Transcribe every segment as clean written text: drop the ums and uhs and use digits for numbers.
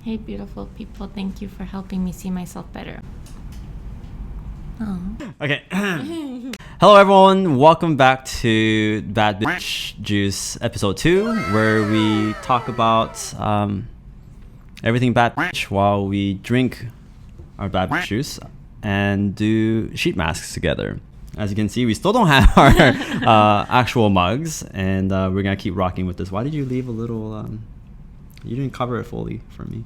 Hey, beautiful people. Thank you for helping me see myself better. Oh. Okay. Hello, everyone. Welcome back to Bad Bitch Juice Episode 2, where we talk about everything bad bitch while we drink our bad bitch juice and do sheet masks together. As you can see, we still don't have our actual mugs, and we're going to keep rocking with this. Why did you leave a little... you didn't cover it fully for me.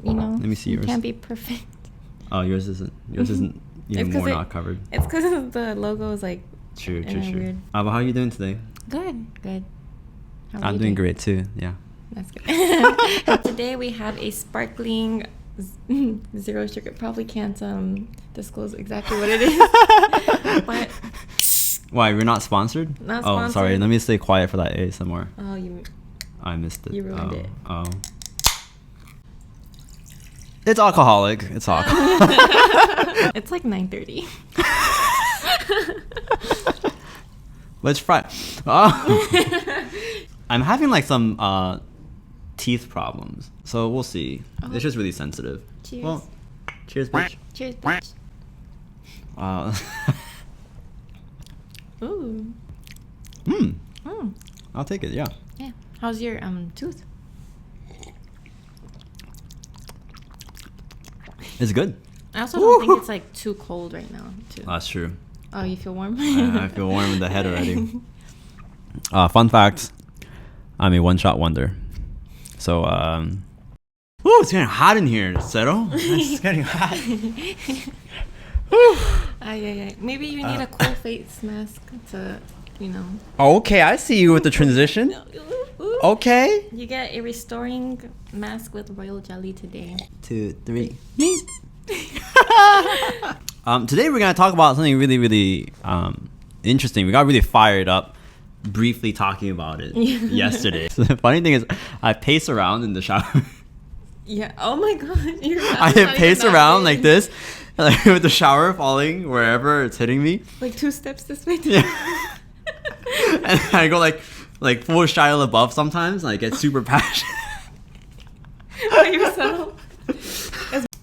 Let me see yours. It can't be perfect. Oh, yours isn't even more not covered. It's because the logo is like True. weird. But how are you doing today? Good. How are I'm you doing great too. Yeah. That's good. Today we have a sparkling zero sugar. Probably can't disclose exactly what it is. But why, we're not sponsored? Not Oh, sponsored. sorry. Let me stay quiet for that ASMR. Oh, I missed it. You ruined it. Oh. It's alcoholic. It's alcohol. It's like 9:30. Let's try. Oh. I'm having like some teeth problems, so we'll see. Oh. It's just really sensitive. Cheers. Well, cheers, bitch. Cheers, bitch. Ooh. I'll take it. Yeah. Yeah. How's your tooth? It's good. I also don't think it's like too cold right now, too. That's true. Oh, you feel warm? I feel warm in the head already. Fun fact, I'm a one-shot wonder. So, it's getting hot in here, Settle. It's getting hot. Maybe you need a cool face mask to, Okay, I see you with the transition. Okay. You get a restoring mask with royal jelly today. 2, 3. Today we're gonna talk about something really, really interesting. We got really fired up briefly talking about it yesterday. So the funny thing is, I pace around in the shower. Yeah. Oh my god. I pace around like this, like, with the shower falling wherever it's hitting me. Like 2 steps this way. Yeah. And I go like full Shia LaBeouf sometimes, and I get super passionate. By yourself.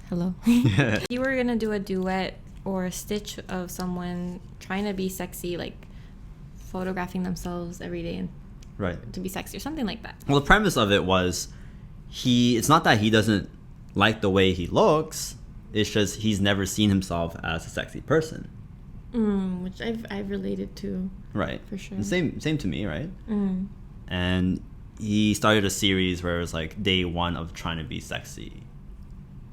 Hello. Yeah. You were gonna do a duet or a stitch of someone trying to be sexy, like photographing themselves every day and Right. to be sexy or something like that. Well, the premise of it was it's not that he doesn't like the way he looks, it's just he's never seen himself as a sexy person. Which I've related to. Right. For sure. The same to me, right? And he started a series where it was like day 1 of trying to be sexy.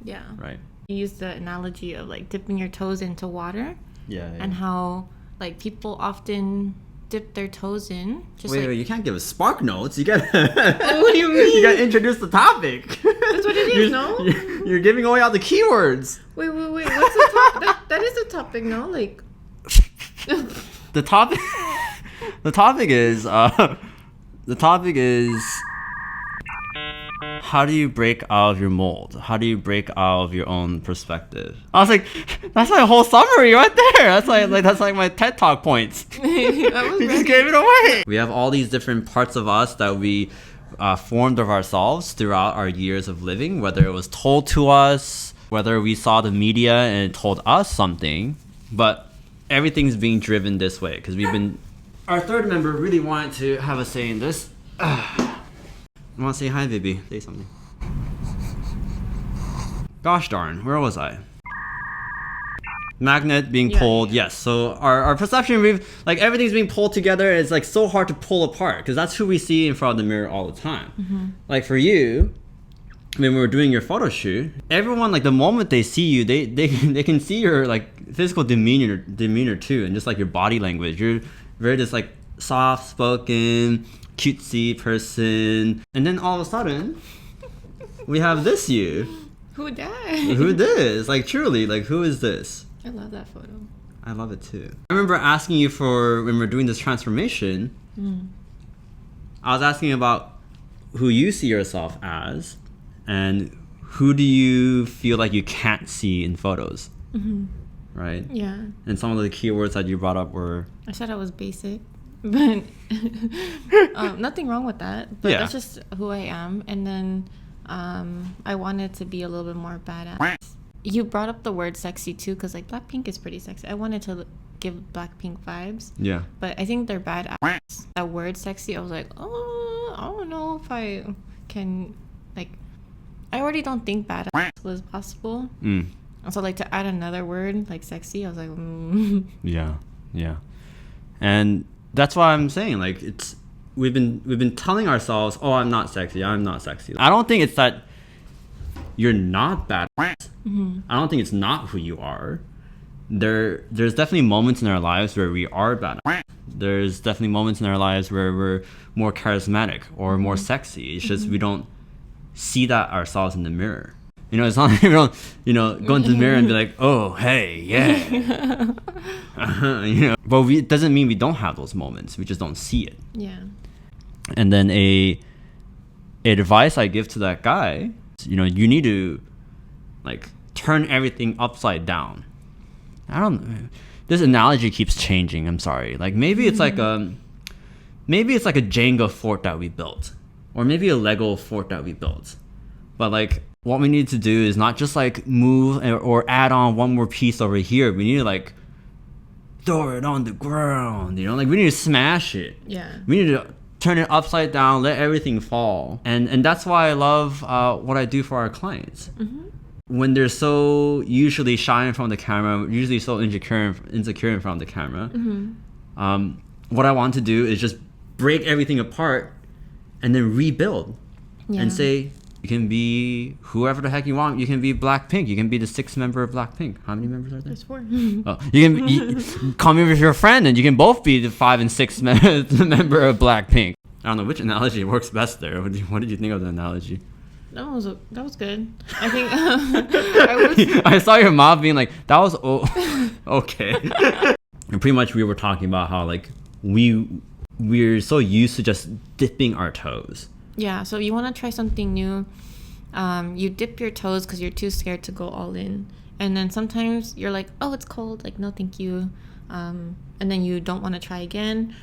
Yeah. Right. You use the analogy of like dipping your toes into water. Yeah. And how like people often dip their toes in. Wait, you can't give us spark notes. You got. What do you mean? You got to introduce the topic. That's what it is, no? You're giving away all the keywords. Wait. What's the topic? That is the topic, no? Like. The topic. The topic is. How do you break out of your mold? How do you break out of your own perspective? I was like, that's my whole summary right there. That's like my TED Talk points. You just gave it away. We have all these different parts of us that we formed of ourselves throughout our years of living, whether it was told to us, whether we saw the media and it told us something, but everything's being driven this way because our third member really wanted to have a say in this. I want to say hi, baby. Say something. Gosh darn, where was I? Magnet being pulled, yes. So our perception, everything's being pulled together. It's like so hard to pull apart because that's who we see in front of the mirror all the time. Like for you, when we were doing your photo shoot, everyone, like the moment they see you, they can see your like physical demeanor too, and just like your body language. You're very just like soft spoken, cutesy person, and then all of a sudden we have this you. Who that? Who this? Like truly, like who is this? I love that photo. I love it too. I remember asking you when we're doing this transformation, I was asking about who you see yourself as and who do you feel like you can't see in photos. Right? Yeah. And some of the keywords that you brought up were... I said I was basic, but nothing wrong with that. But that's just who I am. And then I wanted to be a little bit more badass. You brought up the word sexy too, because like Blackpink is pretty sexy. I wanted to give Blackpink vibes. Yeah. But I think they're badass. That word sexy, I was like, oh, I don't know if I can, like, I already don't think badass was possible. So like to add another word like sexy, I was like, Yeah. And that's why I'm saying, like, we've been telling ourselves, oh, I'm not sexy. I don't think it's that you're not bad. I don't think it's not who you are. There's definitely moments in our lives where we are bad. There's definitely moments in our lives where we're more charismatic or more sexy. It's just we don't see that ourselves in the mirror. You know, it's not like we don't, go into the mirror and be like, oh, hey, yeah. But it doesn't mean we don't have those moments. We just don't see it. Yeah. And then a advice I give to that guy, you need to like turn everything upside down. This analogy keeps changing. I'm sorry. Like maybe it's like a Jenga fort that we built, or maybe a Lego fort that we built. But like what we need to do is not just like move or add on one more piece over here. We need to like throw it on the ground. Like we need to smash it. Yeah. We need to turn it upside down, let everything fall. And that's why I love what I do for our clients. When they're so usually shy in front of the camera, usually so insecure in front of the camera, what I want to do is just break everything apart and then rebuild and say, you can be whoever the heck you want. You can be Blackpink. You can be the 6th member of Blackpink. How many members are there? There's 4. Oh, you come in with your friend and you can both be the 5th and 6th member of Blackpink. I don't know which analogy works best there. What did you think of the analogy? That was good. I think I saw your mouth being like, that was okay. And pretty much we were talking about how like we're so used to just dipping our toes. Yeah, so you want to try something new. You dip your toes because you're too scared to go all in. And then sometimes you're like, oh, it's cold. Like, no, thank you. And then you don't want to try again.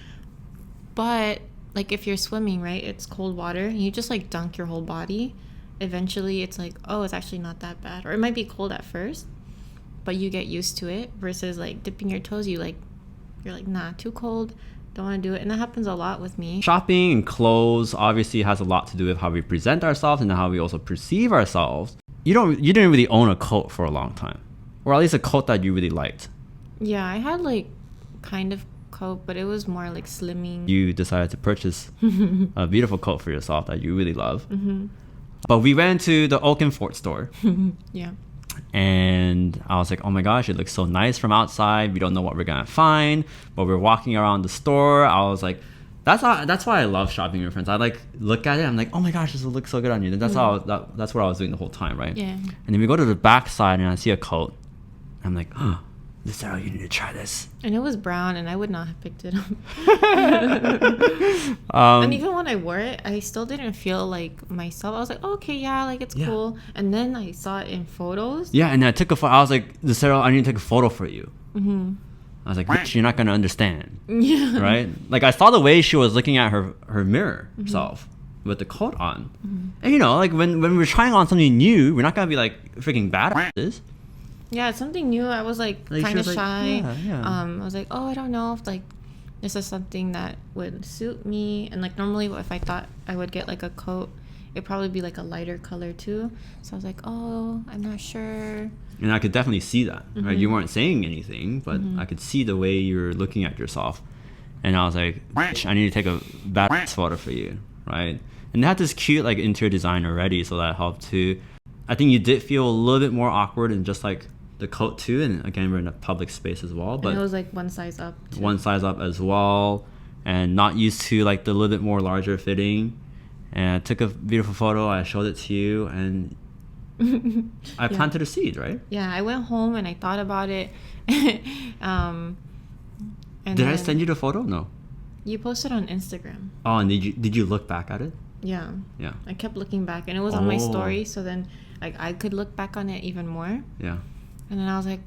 But like if you're swimming, right, it's cold water. And you just like dunk your whole body. Eventually it's like, oh, it's actually not that bad. Or it might be cold at first, but you get used to it. Versus like dipping your toes, you're like, nah, too cold. Don't want to do it. And that happens a lot with me. Shopping and clothes obviously has a lot to do with how we present ourselves and how we also perceive ourselves. You didn't really own a coat for a long time, or at least a coat that you really liked. Yeah, I had like kind of coat, but it was more like slimming. You decided to purchase a beautiful coat for yourself that you really love. But we went to the Oakenfort store. Yeah. And I was like, oh my gosh, it looks so nice from outside. We don't know what we're gonna find, but we're walking around the store. I was like, that's why I love shopping with friends. I like look at it, I'm like, oh my gosh, this will look so good on you. And that's that's what I was doing the whole time, right? Yeah. And then we go to the back side and I see a coat. I'm like, oh, Sarah, you need to try this. And it was brown, and I would not have picked it up. And even when I wore it, I still didn't feel like myself. I was like, oh, okay, yeah, like it's cool. And then I saw it in photos. Yeah, and I took a photo. I was like, Sarah, I need to take a photo for you. I was like, bitch, you're not gonna understand. Yeah. Right? Like I saw the way she was looking at her mirror self with the coat on. And like when we're trying on something new, we're not gonna be like freaking bad at this. Yeah, it's something new. I was like kind of shy. I was like, oh, I don't know if like this is something that would suit me. And like normally if I thought I would get like a coat, it'd probably be like a lighter color too. So I was like, oh, I'm not sure. And I could definitely see that, right? You weren't saying anything, but I could see the way you're looking at yourself. And I was like, I need to take a badass photo for you, right? And it had this cute like interior design already, so that helped too. I think you did feel a little bit more awkward in just like the coat too, and again we're in a public space as well, but and it was like one size up too. One size up as well, and not used to like the little bit more larger fitting. And I took a beautiful photo, I showed it to you, and I planted a seed, right? Yeah, I went home and I thought about it. And did I send you the photo? No. You posted on Instagram. Oh, and did you look back at it? Yeah. Yeah. I kept looking back, and it was on my story, so then like I could look back on it even more. Yeah. And then I was like,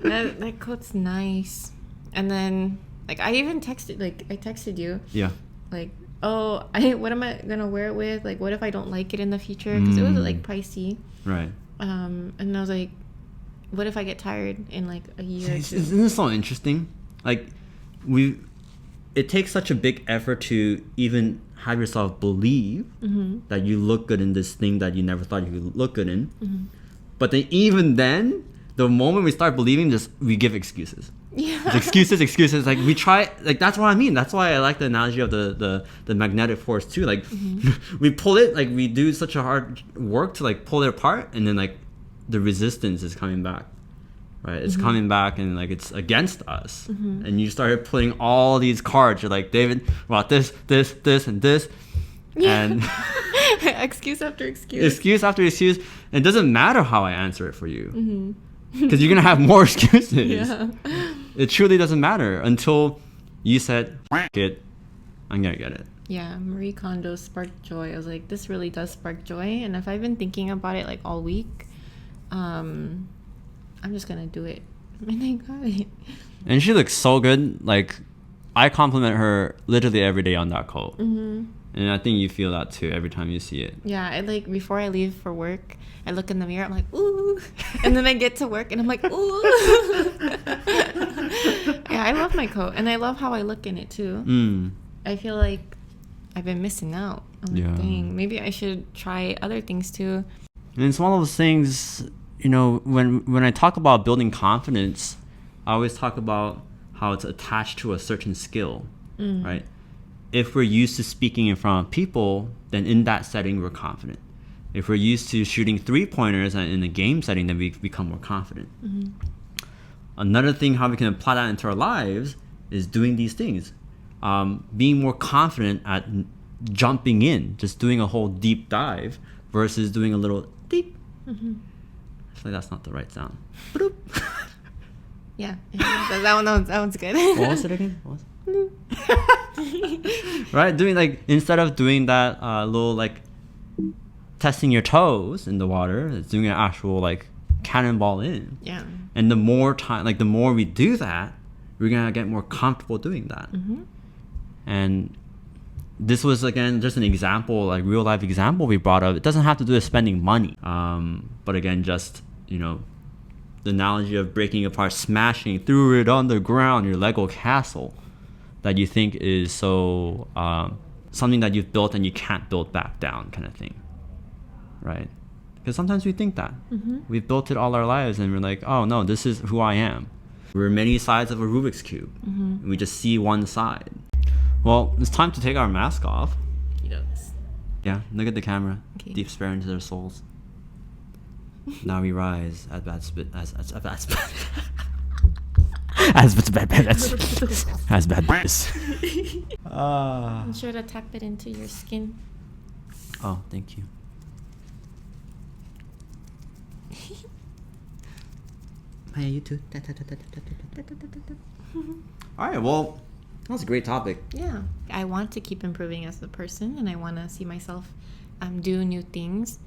that coat's nice. And then like I even texted you. Yeah. Like what am I gonna wear it with? Like, what if I don't like it in the future? Because it was like pricey. Right. And I was like, what if I get tired in like a year or two? Isn't this so interesting? Like, it takes such a big effort to even have yourself believe that you look good in this thing that you never thought you could look good in. But then even then, the moment we start believing, we give excuses. Yeah. It's excuses. Like, we try, like, that's what I mean. That's why I like the analogy of the magnetic force too. Like, we pull it, like, we do such a hard work to like pull it apart, and then like the resistance is coming back. Right, it's coming back and like it's against us, and you started putting all these cards. You're like, David, about this, and this, and excuse after excuse. And it doesn't matter how I answer it for you, because you're gonna have more excuses. Yeah. It truly doesn't matter until you said, "It, I'm gonna get it." Yeah, Marie Kondo sparked joy. I was like, this really does spark joy, and if I've been thinking about it like all week, I'm just gonna do it. And I got it. And she looks so good. Like, I compliment her literally every day on that coat. And I think you feel that too every time you see it. Yeah, I like, before I leave for work, I look in the mirror, I'm like, ooh. And then I get to work and I'm like, ooh. Yeah, I love my coat. And I love how I look in it too. I feel like I've been missing out. I'm like, dang, maybe I should try other things too. And it's one of those things, you know, when I talk about building confidence, I always talk about how it's attached to a certain skill, right? If we're used to speaking in front of people, then in that setting, we're confident. If we're used to shooting 3-pointers in a game setting, then we become more confident. Another thing, how we can apply that into our lives, is doing these things. Being more confident at jumping in, just doing a whole deep dive versus doing a little deep. I feel like that's not the right sound. Yeah, that one's good. What was it again? Right, doing like, instead of doing that little like testing your toes in the water, it's doing an actual like cannonball in. Yeah. And the more time, like the more we do that, we're gonna get more comfortable doing that. And this was, again, just an example, like real life example we brought up. It doesn't have to do with spending money, but again, just, you know, the analogy of breaking apart, smashing through it on the ground, your Lego castle that you think is so something that you've built and you can't build back down, kind of thing, right? Because sometimes we think that we've built it all our lives and we're like, oh no, this is who I am. We're many sides of a Rubik's cube, and we just see one side. Well, it's time to take our mask off. Yeah, look at the camera. Okay. Deep despair into their souls. Now we rise as bad Be sure to tap it into your skin. Oh, thank you. Hey, you too. All right, well, that was a great topic. Yeah. I want to keep improving as a person, and I want to see myself do new things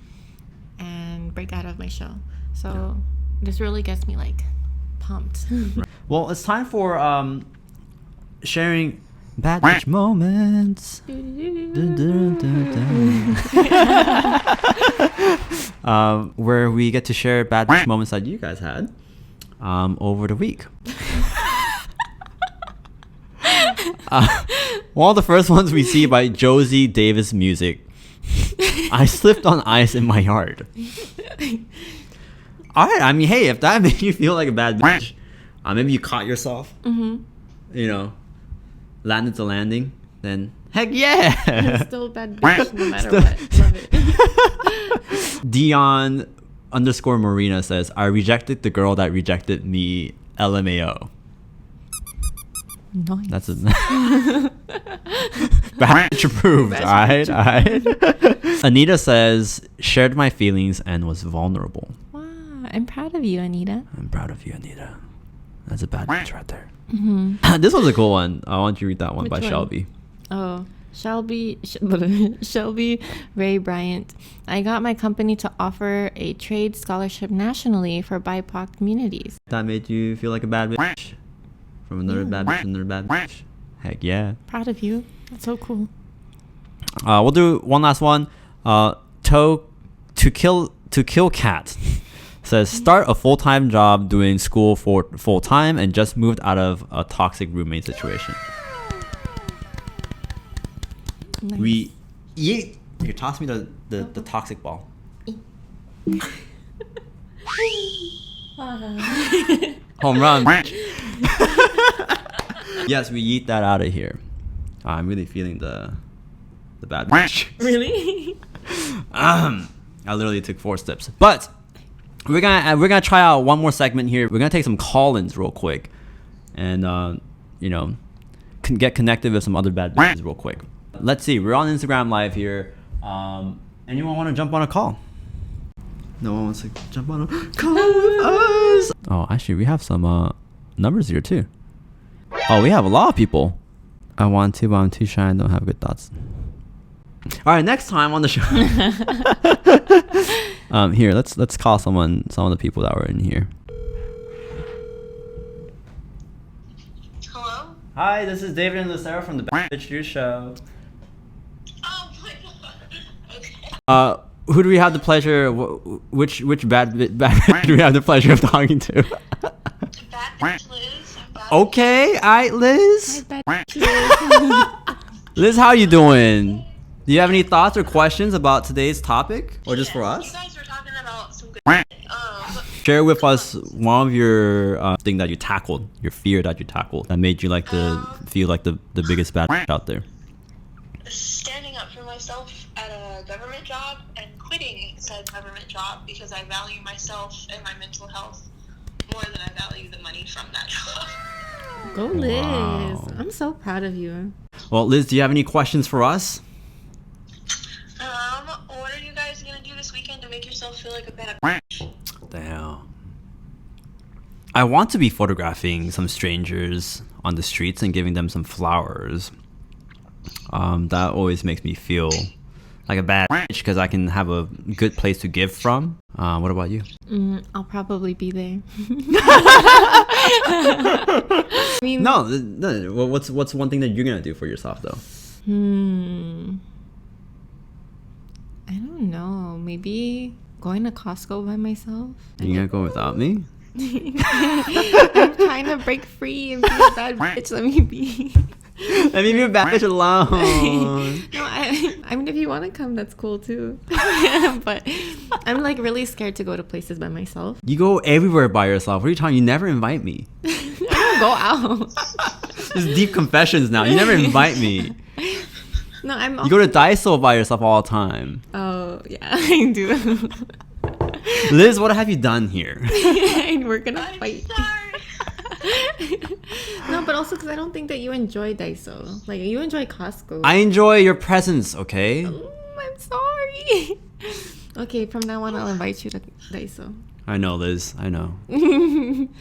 and break out of my shell. So this really gets me like pumped. Right. Well, it's time for sharing bad bitch moments. Where we get to share bad bitch moments that you guys had over the week. One of the first ones we see by Josie Davis Music. I slipped on ice in my yard. Alright, I mean, hey, if that made you feel like a bad bitch, maybe you caught yourself, you know, landed the landing, then heck yeah! You're still a bad bitch no matter what. Love it. Dion_Marina says, I rejected the girl that rejected me, LMAO. Nice. That's it. Badge approved. Alright. Anita says, shared my feelings and was vulnerable. Wow, I'm proud of you, Anita. I'm proud of you, Anita. That's a bad bitch right there. This was a cool one. I want you to read that one. Which by one? Shelby. Oh, Shelby Ray Bryant. I got my company to offer a trade scholarship nationally for BIPOC communities. That made you feel like a bad bitch? From another bad bitch, another bad bitch. Heck yeah. Proud of you. That's so cool. We'll do one last one. To kill cat says start a full-time job doing school for full-time and just moved out of a toxic roommate situation. Nice. Here, toss me the toxic ball. Home run. Yes, we yeet that out of here. I'm really feeling the bad. Really? I literally took 4 steps. But we're gonna try out one more segment here. We're gonna take some call-ins real quick, and get connected with some other bad bitches real quick. Let's see. We're on Instagram Live here. Anyone want to jump on a call? No one wants to jump on a call with us. Oh, actually, we have some numbers here too. Oh, we have a lot of people. I want to, but I'm too shy and don't have good thoughts. All right, next time on the show. Here, let's call some of the people that were in here. Hello? Hi, this is David and Lucero from the Bitch Juice Show. Oh my god. Okay. Who do we have the pleasure? Which bad bitch do we have the pleasure of talking to? Bad bitch Liz. Okay, alright, Liz. Hi, bad bitch. Liz, how you doing? Do you have any thoughts or questions about today's topic, or just for You us? guys were talking about some good Share with us one of your thing that you tackled, your fear that you tackled, that made you like feel like the biggest bad bitch out there. standing up for myself at a government job and quitting said government job because I value myself and my mental health more than I value the money from that job. Go Liz. Wow. I'm so proud of you. Well, Liz, do you have any questions for us? What are you guys gonna do this weekend to make yourself feel like a bad bitch? What the hell? I want to be photographing some strangers on the streets and giving them some flowers. That always makes me feel like a bad bitch because I can have a good place to give from. What about you? I'll probably be there. No. What's one thing that you're gonna do for yourself though? I don't know. Maybe going to Costco by myself. You gonna go without me? I'm trying to break free and be a bad bitch. Let me be. Let me be a bad bitch alone. No, I mean, if you want to come, that's cool too. But I'm like really scared to go to places by myself. You go everywhere by yourself. What are you talking? You never invite me. I don't go out. This is deep confessions now. You never invite me. No, I'm. You go to Daiso by yourself all the time. Oh yeah, I do. Liz, what have you done here? And we're gonna I'm fight. sorry. No, but also because I don't think that you enjoy Daiso. Like you enjoy Costco. I enjoy your presence, okay? I'm sorry. Okay, from now on I'll invite you to Daiso. I know, Liz. I know.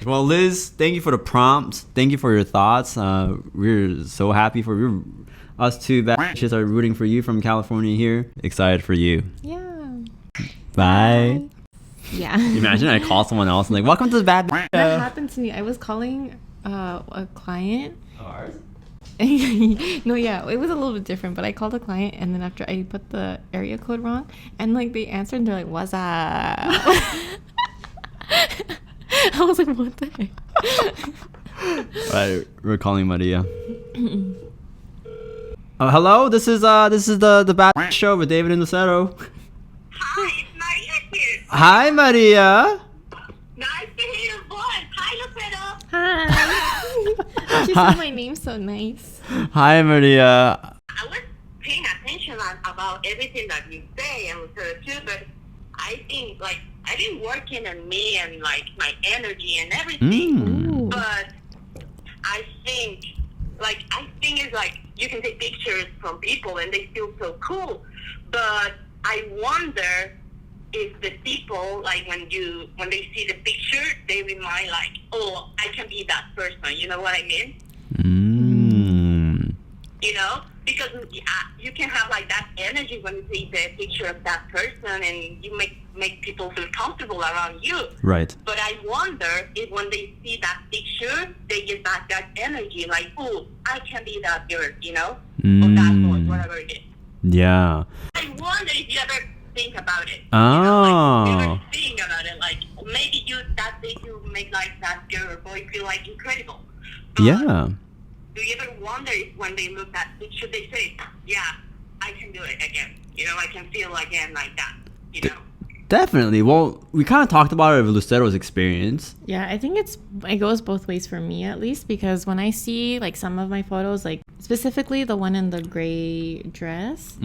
Well, Liz, thank you for the prompts. Thank you for your thoughts. We're so happy for you. Us two bad bitches are rooting for you from California here. Excited for you. Yeah. Bye. Yeah. Imagine I call someone else and like, welcome to the bad bitch That show. happened to me. I was calling a client. Ours? No, yeah, it was a little bit different, but I called a client and then after I put the area code wrong and like they answered and they're like, what's up? I was like, what the heck? Alright, we're calling Maria. Hello, this is the bad bitch show with David and Lucero. Hi, it's Maria here. Hi, Maria. Nice to hear your voice. Hi, Lucero. Hi. She said my name so nice. Hi, Maria. I was paying attention about everything that you say and Lucero too, but I think like I've been working on me and like my energy and everything. Ooh. But I think it's like you can take pictures from people and they feel so cool. But I wonder if the people like when they see the picture they remind like, oh, I can be that person. You know what I mean? You know, because you can have like that energy when you see the picture of that person and you make people feel comfortable around you. Right. But I wonder if when they see that picture, they get back that energy, like, oh, I can be that girl, you know? Or that boy, whatever it is. Yeah. I wonder if you ever think about it. Oh. You ever think about it, like maybe that day you make like that girl or boy feel like incredible. But Yeah. do you ever wonder if when they look at it, should they say, yeah, I can do it again. I can feel again like that. Definitely. Well, we kind of talked about it with Lucero's experience. Yeah, I think it goes both ways for me at least, because when I see like some of my photos, like specifically the one in the gray dress,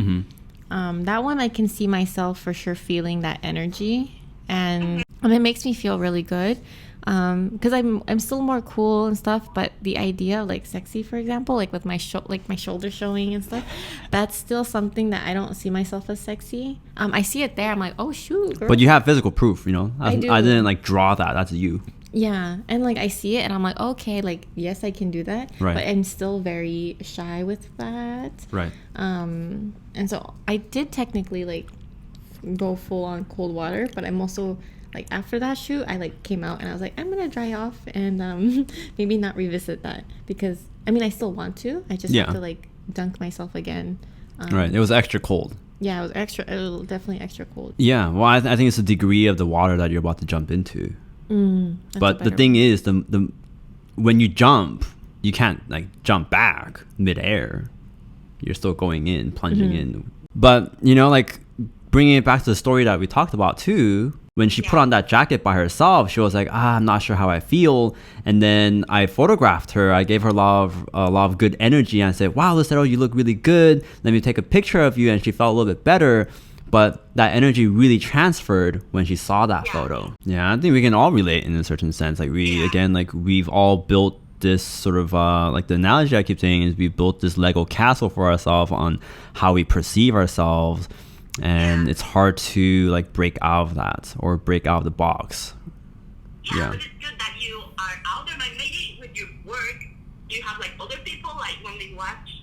that one I can see myself for sure feeling that energy, and it makes me feel really good. Because I'm still more cool and stuff, but the idea of like sexy, for example, like with my my shoulder showing and stuff, that's still something that I don't see myself as sexy. I see it there, I'm like, oh shoot, girl. But you have physical proof, I do. I didn't like draw that. That's you. Yeah, and like I see it and I'm like, okay, like yes, I can do that. Right. But I'm still very shy with that. Right. And so I did technically like go full on cold water, but I'm also like after that shoot I like came out and I was like, I'm gonna dry off and maybe not revisit that, because I mean I still want to, I just have to like dunk myself again. Right. It was extra cold. Yeah, it was definitely extra cold. Yeah. Well, I think it's the degree of the water that you're about to jump into. But the thing is, the when you jump, you can't like jump back midair. You're still going in, plunging in. But like bringing it back to the story that we talked about too, when she put on that jacket by herself, she was like, I'm not sure how I feel. And then I photographed her. I gave her a lot of good energy. And I said, wow, Lucero, you look really good. Let me take a picture of you. And she felt a little bit better. But that energy really transferred when she saw that photo. Yeah, I think we can all relate in a certain sense. Like we've all built this sort of like the analogy I keep saying is we built this Lego castle for ourselves on how we perceive ourselves. And it's hard to like break out of that or break out of the box. Yeah, but it's good that you are out there. Like maybe with your work, you have like other people, like when they watch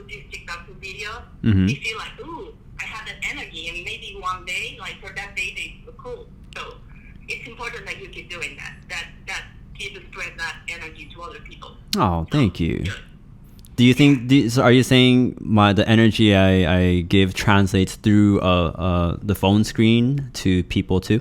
these TikTok videos, they feel like, ooh, I have that energy, and maybe one day, like for that day, they feel cool. So it's important that you keep doing that. That keep spread that energy to other people. Oh, thank you. Do you think? So are you saying the energy I give translates through the phone screen to people too?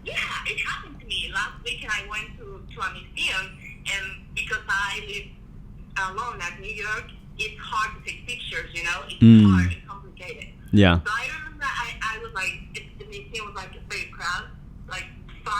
Yeah, it happened to me last weekend. I went to a museum, and because I live alone at New York, it's hard to take pictures. It's hard and complicated. Yeah. So I remember I was like, the museum was like a big crowd, like 5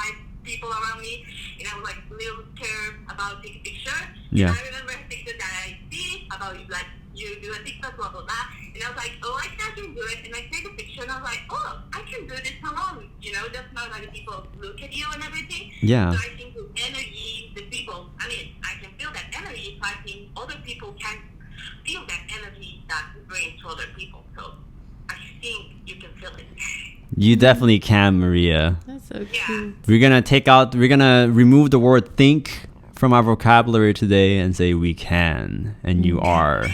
people around me, and I was like a little scared about taking a picture. Yeah. And I remember a picture that I see about like you do a TikTok, blah blah blah, and I was like, oh, I can do it, and I take a picture, and I was like, oh, I can do this alone. That's not like people look at you and everything. Yeah. So I think the energy, the people, I mean, I can feel that energy. So I think other people can feel that energy that we bring to other people. So I think you can feel it. You definitely can, Maria. That's so cute. We're gonna remove the word think from our vocabulary today and say we can, and you are.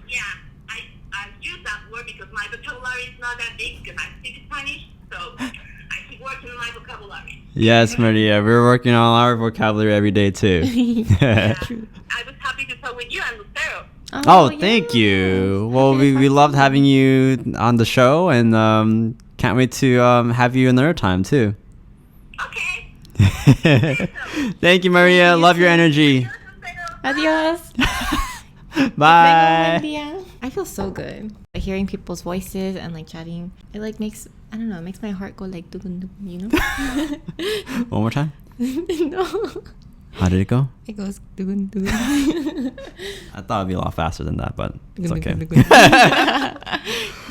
Yeah, I use that word because my vocabulary is not that big because I speak Spanish, so I keep working on my vocabulary. Yes, Maria, we're working on our vocabulary every day too. Yeah. I was happy to talk with you and Lucero. Oh, thank you. Well, we loved having you on the show, and can't wait to have you another time too. Okay. Thank you, Maria. Love your energy. Adios. Bye. I feel so good hearing people's voices and like chatting. It like makes, I don't know, it makes my heart go like dugun dugun, One more time. No. How did it go? It goes dugun dugun. I thought it'd be a lot faster than that, but it's okay. What's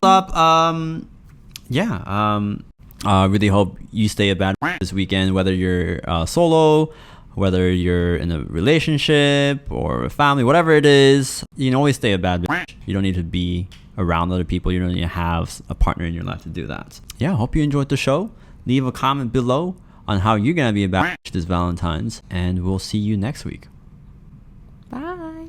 up? Really hope you stay a bad this weekend, whether you're solo, whether you're in a relationship or a family, whatever it is. You can always stay a bad bitch. You don't need to be around other people. You don't need to have a partner in your life to do that. Yeah, hope you enjoyed the show. Leave a comment below on how you're gonna be a bad bitch this Valentine's, and we'll see you next week. Bye.